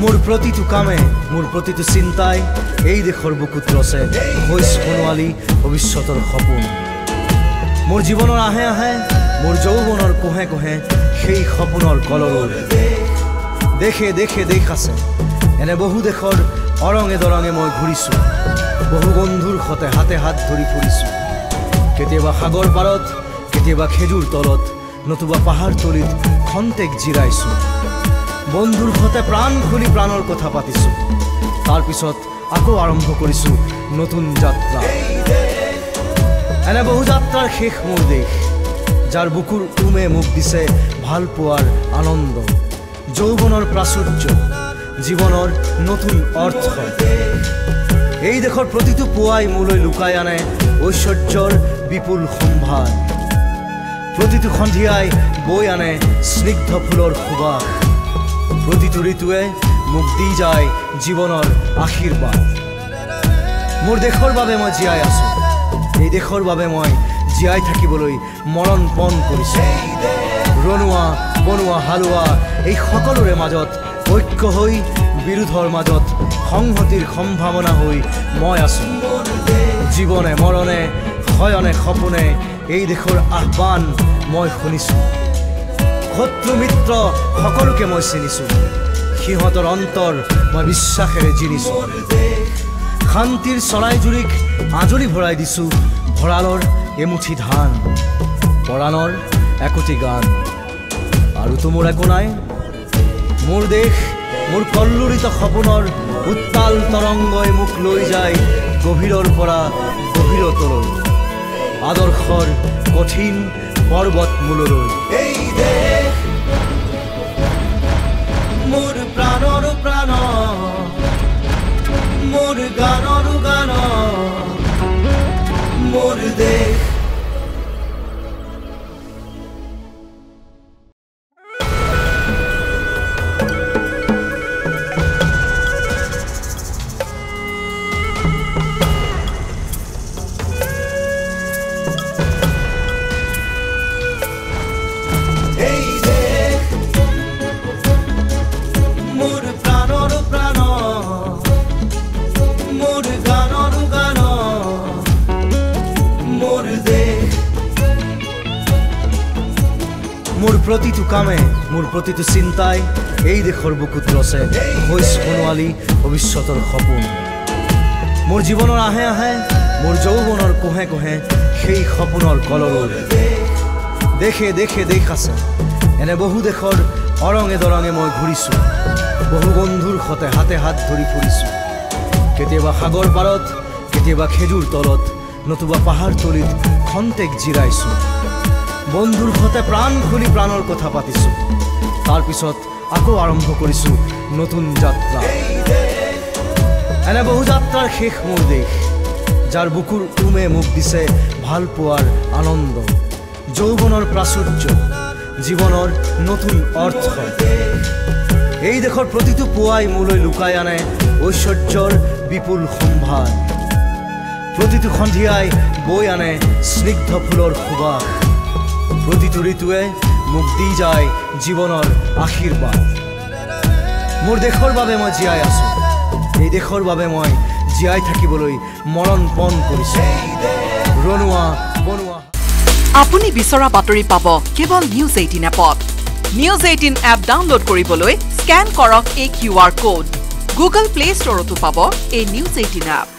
মোৰ প্ৰতিটো কামে মোৰ প্ৰতিটো চিন্তাই এই দেশৰ বুকুত ৰচে হৈছ সোণোৱালী ভৱিষ্যতৰ সপোন মোৰ জীৱনৰ আহে আহে মোৰ যৌৱনৰ কোহে কোহে সেই সপোনৰ কলৰৱ দেখে দেখে দেশ আছে এনে বহু দেশৰ অৰঙে দৰঙে মই ঘূৰিছোঁ বহু বন্ধুৰ সতে হাতে হাত ধৰি ফুৰিছোঁ কেতিয়াবা সাগৰ পাৰত কেতিয়াবা খেজুৰ তলত নতুবা পাহাৰ তলিত খন্তেক জিৰাইছোঁ বন্ধুৰ সতে প্ৰাণ খুলি প্ৰাণৰ কথা পাতিছোঁ তাৰ পিছত আকৌ আৰম্ভ কৰিছোঁ নতুন যাত্ৰা এনে বহু যাত্ৰাৰ শেষ মোৰ দেশ যাৰ বুকুৰ উমে মোক দিছে ভাল পোৱাৰ আনন্দ যৌৱনৰ প্ৰাচুৰ্য জীৱনৰ নতুন অৰ্থ এই দেশৰ প্ৰতিটো পুৱাই মোলৈ লুকাই আনে ঐশ্বৰ্যৰ বিপুল সম্ভাৰ প্ৰতিটো সন্ধিয়াই বৈ আনে স্নিগ্ধ ফুলৰ সুবাস প্ৰতিটো ঋতুৱে মোক দি যায় জীৱনৰ আশীৰ্বাদ মোৰ দেশৰ বাবে মই জীয়াই আছোঁ এই দেশৰ বাবে মই জীয়াই থাকিবলৈ মৰণ পণ কৰিছোঁ ৰণুৱা বনোৱা হালোৱা এই সকলোৰে মাজত ঐক্য হৈ বিৰোধৰ মাজত সংহতিৰ সম্ভাৱনা হৈ মই আছোঁ জীৱনে মৰণে শয়নে সপোনে এই দেশৰ আহ্বান মই শুনিছোঁ শত্ৰু মিত্ৰ সকলোকে মই চিনিছোঁ সিহঁতৰ অন্তৰ মই বিশ্বাসেৰে জিনিছোঁ শান্তিৰ চৰাইজুৰিক আজৰি ভৰাই দিছোঁ ভঁৰালৰ এমুঠি ধান পৰাণৰ একোটি গান আৰুতো মোৰ একো নাই মোৰ দেশ মোৰ কল্লোলিত সপোনৰ উত্তাল তৰংগই মোক লৈ যায় গভীৰৰ পৰা গভীৰতলৈ আদৰ্শৰ কঠিন পৰ্বত মূললৈ এই দেশ মোৰ প্ৰাণৰ প্ৰাণ মোৰ গানৰ গান মোৰ দেশ মোৰ প্ৰতিটো কামে মোৰ প্ৰতিটো চিন্তাই এই দেশৰ বুকুত ৰচে হৈছ সোণোৱালী ভৱিষ্যতৰ সপোন মোৰ জীৱনৰ আহে আহে মোৰ যৌৱনৰ কোহে কোহে সেই সপোনৰ কলৰৱ দেখে দেখে দেশ আছে এনে বহু দেশৰ অৰঙে দৰঙে মই ঘূৰিছোঁ বহু বন্ধুৰ সতে হাতে হাত ধৰি ফুৰিছোঁ কেতিয়াবা সাগৰ পাৰত কেতিয়াবা খেজুৰ তলত নতুবা পাহাৰ তলিত খন্তেক জিৰাইছোঁ বন্ধুৰ সতে প্ৰাণ খুলি প্ৰাণৰ কথা পাতিছোঁ তাৰ পিছত আকৌ আৰম্ভ কৰিছোঁ নতুন যাত্ৰা এনে বহু যাত্ৰাৰ শেষ মোৰ দেশ যাৰ বুকুৰ উমে মোক দিছে ভাল পোৱাৰ আনন্দ যৌৱনৰ প্ৰাচুৰ্য জীৱনৰ নতুন অৰ্থ এই দেশৰ প্ৰতিটো পুৱাই মোলৈ লুকাই আনে ঐশ্বৰ্যৰ বিপুল সম্ভাৰ প্ৰতিটো সন্ধিয়াই বৈ আনে স্নিগ্ধ ফুলৰ সুবাস প্ৰতিটো ঋতুৱে মোক দি যায় জীৱনৰ আশীৰ্বাদ মোৰ দেশৰ বাবে মই জীয়াই আছোঁ এই দেশৰ বাবে মই জীয়াই থাকিবলৈ মৰণ পণ কৰিছোঁ ৰণুৱা বনোৱা আপুনি বিচৰা বাতৰি পাব কেৱল নিউজ 18 এপত নিউজ 18 এপ ডাউনলোড কৰিবলৈ স্ক্যান কৰক এই QR কোড গুগল প্লে ষ্টৰতো পাব এই নিউজ 18 এপ